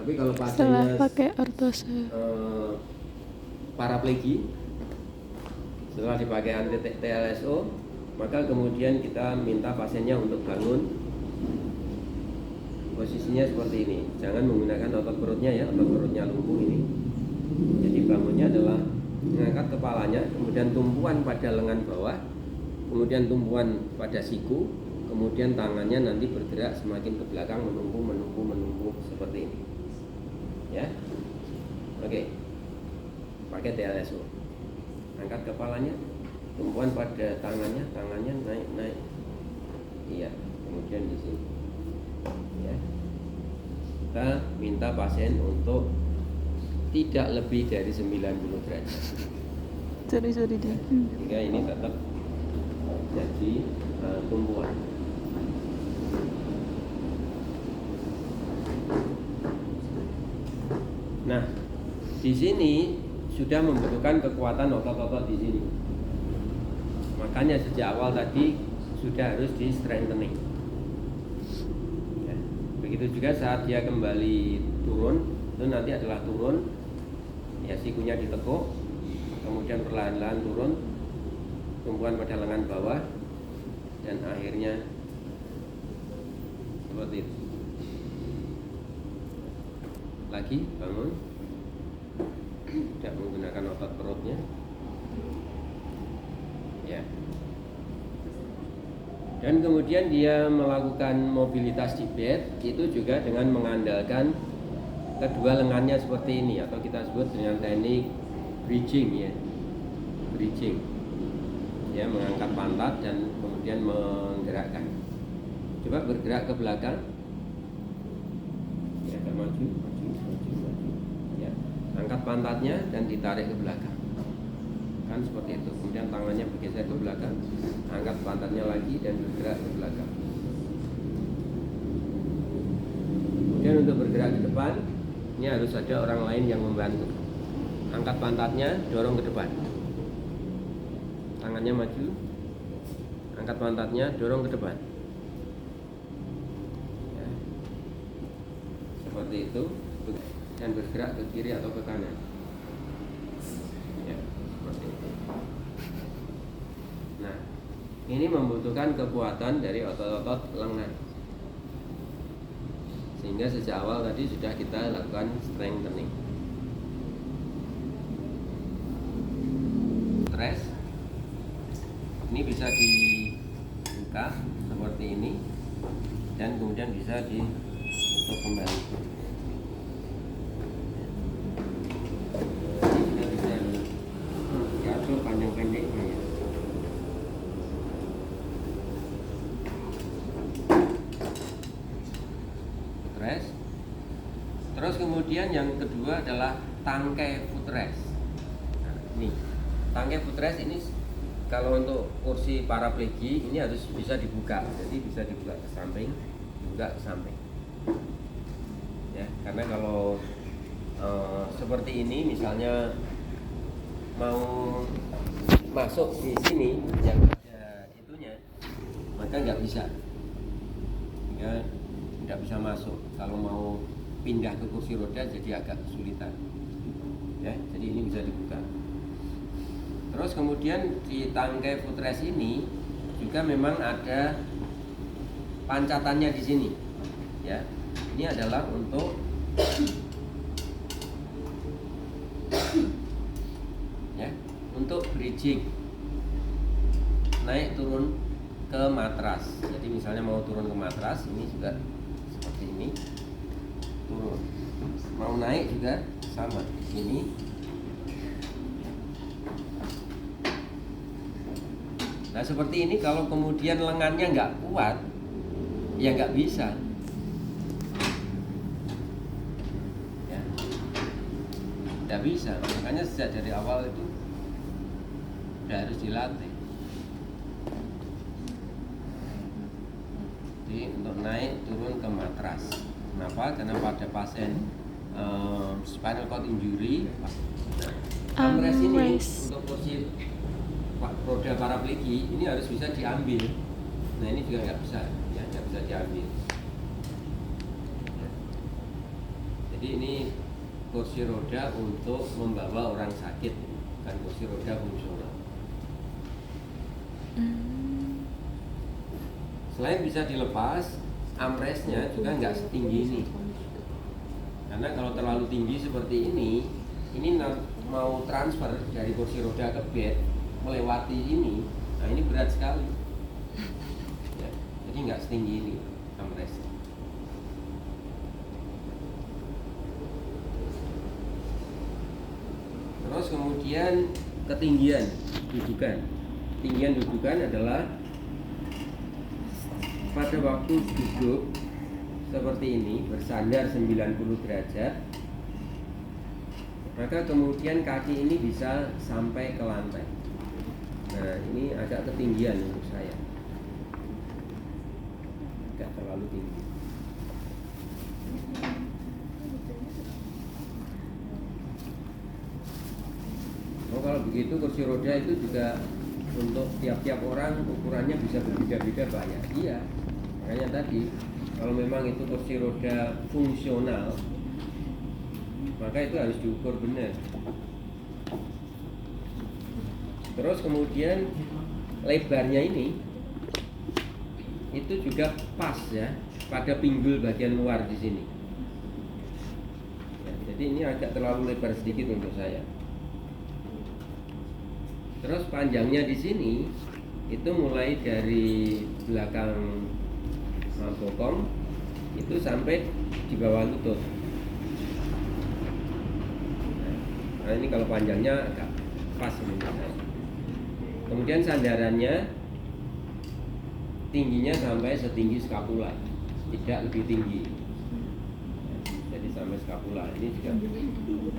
Tapi kalau setelah pasiennya pakai ortose. paraplegi, setelah dipakai anti TLSO, maka kemudian kita minta pasiennya untuk bangun. Posisinya seperti ini, jangan menggunakan otot perutnya ya, otot perutnya lumpuh ini. Jadi bangunnya adalah mengangkat kepalanya, kemudian tumpuan pada lengan bawah, kemudian tumpuan pada siku, kemudian tangannya nanti bergerak semakin ke belakang, menumpu seperti ini. Ya, oke. Pakai TLSO. Angkat kepalanya, tumpuan pada tangannya naik. Iya, kemudian di sini. Ya. Kita minta pasien untuk tidak lebih dari 90 derajat. Sorry deh. Sehingga ini tetap jadi tumpuan. Nah, di sini sudah membutuhkan kekuatan otot-otot di sini. Makanya sejak awal tadi sudah harus di strengthening. Ya. Begitu juga saat dia kembali turun, itu nanti adalah turun, ya sikunya ditekuk, kemudian perlahan-lahan turun, tumpuan pada lengan bawah, dan akhirnya seperti itu. Lagi bangun, tidak menggunakan otot perutnya, ya. Dan kemudian dia melakukan mobilitas di bed itu juga dengan mengandalkan kedua lengannya seperti ini, atau kita sebut dengan teknik bridging ya, bridging. Ya, mengangkat pantat dan kemudian menggerakkan. Coba bergerak ke belakang. Ya, maju. Ya, angkat pantatnya dan ditarik ke belakang. Kan seperti itu. Kemudian tangannya bergeser ke belakang, angkat pantatnya lagi dan bergerak ke belakang. Kemudian untuk bergerak ke depan, ini harus ada orang lain yang membantu. Angkat pantatnya, dorong ke depan. Tangannya maju, angkat pantatnya, dorong ke depan. Ya. Seperti itu, dan bergerak ke kiri atau ke kanan. Ya, seperti itu. Nah, ini membutuhkan kekuatan dari otot-otot lengan. Sehingga sejak awal tadi sudah kita lakukan strengthening. Stres. Ini bisa dibuka seperti ini dan kemudian bisa ditutup kembali. Ini juga bisa diatur panjang pendeknya ya. Stres. Terus kemudian yang kedua adalah tangkai footrest. Nah, ini tangkai footrest ini kalau untuk kursi paraplegi ini harus bisa dibuka, jadi bisa dibuka ke samping, ya, karena kalau seperti ini misalnya mau masuk di sini yang ada itunya, maka nggak bisa, nggak bisa masuk. Kalau mau pindah ke kursi roda jadi agak kesulitan, ya, jadi ini bisa dibuka. Terus kemudian di tangkai footrest ini juga memang ada pancatannya di sini, ya. Ini adalah untuk ya, untuk bridging, naik turun ke matras. Jadi misalnya mau turun ke matras, ini juga seperti ini, turun. Mau naik juga sama di sini. Nah seperti ini kalau kemudian lengannya nggak kuat, ya nggak bisa. Ya, nggak bisa. Makanya sejak dari awal itu udah harus dilatih. Jadi untuk naik turun ke matras. Kenapa? Karena pada pasien spinal cord injury, armrest ini untuk kursi roda paraplegi ini harus bisa diambil. Nah ini juga nggak bisa, ya nggak bisa diambil. Ya. Jadi Jadi ini kursi roda untuk membawa orang sakit, bukan kursi roda fungsional. Selain bisa dilepas, armrestnya juga nggak setinggi ini. Karena kalau terlalu tinggi seperti ini mau transfer dari kursi roda ke bed melewati ini, nah ini berat sekali. Ya, jadi nggak setinggi ini armrestnya. Terus kemudian ketinggian dudukan. Ketinggian dudukan adalah pada waktu duduk seperti ini bersandar 90 derajat, maka kemudian kaki ini bisa sampai ke lantai. Nah ini agak ketinggian menurut saya, agak terlalu tinggi. Oh, kalau begitu kursi roda itu juga untuk tiap-tiap orang ukurannya bisa berbeda-beda banyak. Iya, makanya tadi kalau memang itu kursi roda fungsional, maka itu harus diukur benar. Terus kemudian lebarnya ini itu juga pas ya pada pinggul bagian luar di sini. Ya, jadi ini agak terlalu lebar sedikit untuk saya. Terus panjangnya di sini itu mulai dari belakang bokong itu sampai di bawah lutut. Nah ini kalau panjangnya agak pas menurut saya. Kemudian sandarannya tingginya sampai setinggi skapula, tidak lebih tinggi. Jadi sampai skapula ini juga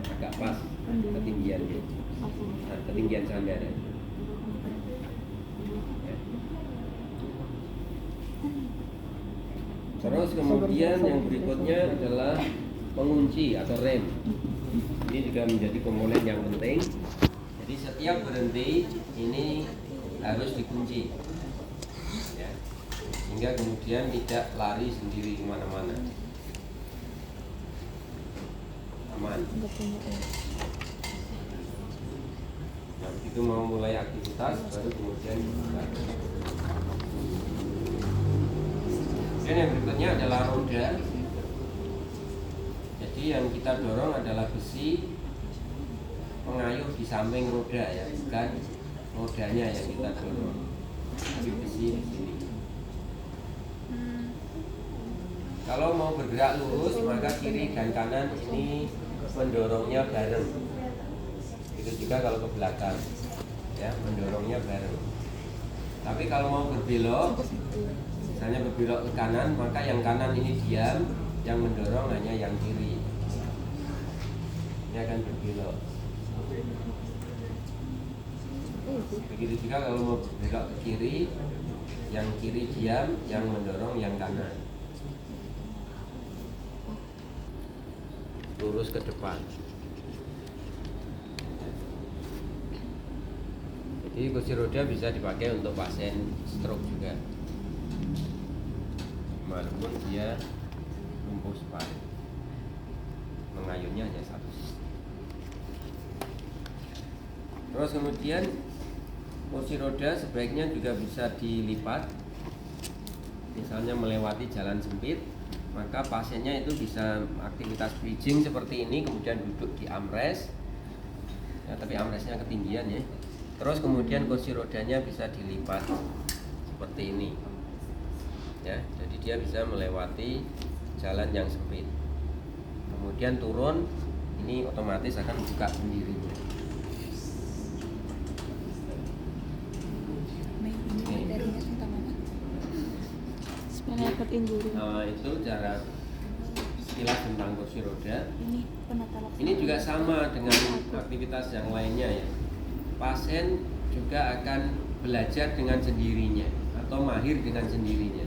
agak pas ketinggiannya. Nah, ketinggian sandaran. Terus kemudian yang berikutnya adalah pengunci atau rem. Ini juga menjadi komponen yang penting. Jadi setiap berhenti ini harus dikunci, ya, sehingga kemudian tidak lari sendiri kemana-mana. Aman. Nah, begitu mau mulai aktivitas baru kemudian dibuka. Dan yang berikutnya adalah roda. Jadi yang kita dorong adalah besi pengayuh di samping roda ya, bukan rodanya yang kita dorong, tapi besi di sini. Kalau mau bergerak lurus maka kiri dan kanan ini mendorongnya bareng. Itu juga kalau ke belakang, ya mendorongnya bareng. Tapi kalau mau berbelok, misalnya berbelok ke kanan, maka yang kanan ini diam, yang mendorong hanya yang kiri. Ini akan berbelok. Begitu juga kalau mau berbelok ke kiri, yang kiri diam, yang mendorong yang kanan. Lurus ke depan. Jadi kursi roda bisa dipakai untuk pasien stroke juga, walaupun dia lumpuh spine, mengayunnya hanya satu. Terus kemudian kursi roda sebaiknya juga bisa dilipat, misalnya melewati jalan sempit, maka pasiennya itu bisa aktivitas bridging seperti ini, kemudian duduk di armrest, ya, tapi armrestnya ketinggian ya. Terus kemudian kursi rodanya bisa dilipat seperti ini, ya, jadi dia bisa melewati jalan yang sempit. Kemudian turun, ini otomatis akan buka sendirinya. Itu cara sekilas tentang kursi roda. Ini juga sama dengan aktivitas yang lainnya ya. Pasien juga akan belajar dengan sendirinya atau mahir dengan sendirinya.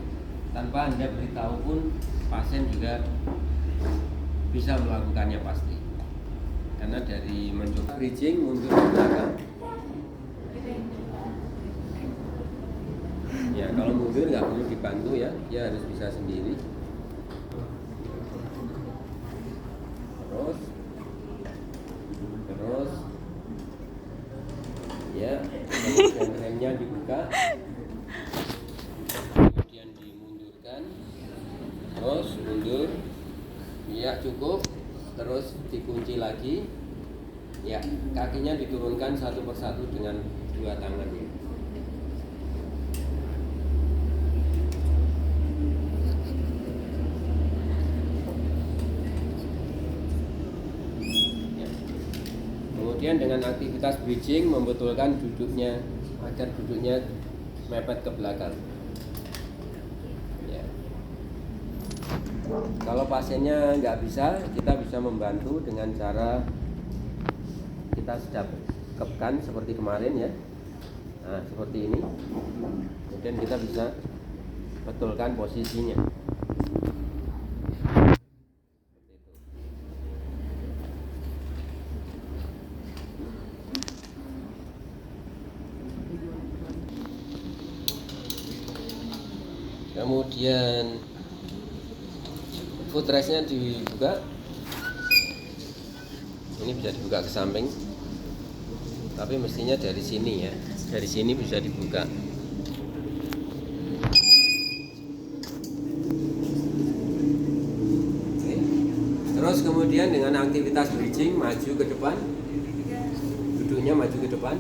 Tanpa Anda beritahu pun pasien juga bisa melakukannya pasti. Karena dari mencoba bridging mundur ke belakang. Ya kalau mundur nggak perlu dibantu ya, dia harus bisa sendiri. terus ya, kemudian remnya dibuka, kemudian dimundurkan, terus mundur, ya cukup, terus dikunci lagi, ya kakinya diturunkan satu persatu dengan dua tangan. Kemudian dengan aktivitas bridging membetulkan duduknya agar duduknya mepet ke belakang. Ya. Kalau pasiennya nggak bisa, kita bisa membantu dengan cara kita sedapkan seperti kemarin ya. Nah seperti ini. Kemudian kita bisa betulkan posisinya. Kemudian footrestnya dibuka, ini bisa dibuka ke samping, tapi mestinya dari sini ya, dari sini bisa dibuka. Oke. Terus kemudian dengan aktivitas bridging maju ke depan, duduknya maju ke depan,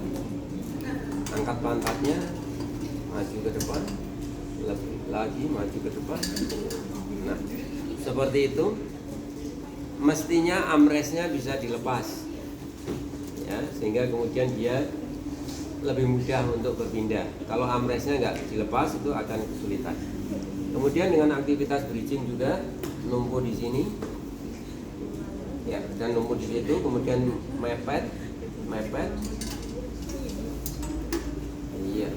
angkat pantatnya, maju ke depan, lebih lagi maju ke depan. Nah seperti itu, mestinya armrestnya bisa dilepas ya, sehingga kemudian dia lebih mudah untuk berpindah. Kalau armrestnya nggak dilepas itu akan kesulitan. Kemudian dengan aktivitas bridging juga numpu di sini ya, dan numpu di situ, kemudian mepet iya.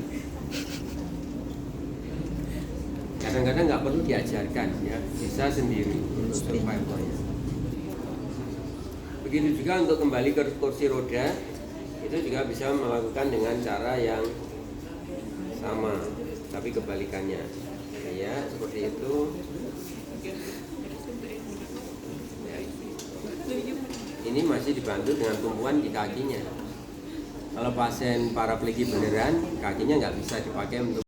Kadang-kadang nggak perlu diajarkan ya, bisa sendiri untuk survivalnya. Begitu juga untuk kembali ke kursi roda, itu juga bisa melakukan dengan cara yang sama, tapi kebalikannya ya, seperti itu ya. Ini masih dibantu dengan tumpuan di kakinya. Kalau pasien paraplegik beneran, kakinya nggak bisa dipakai untuk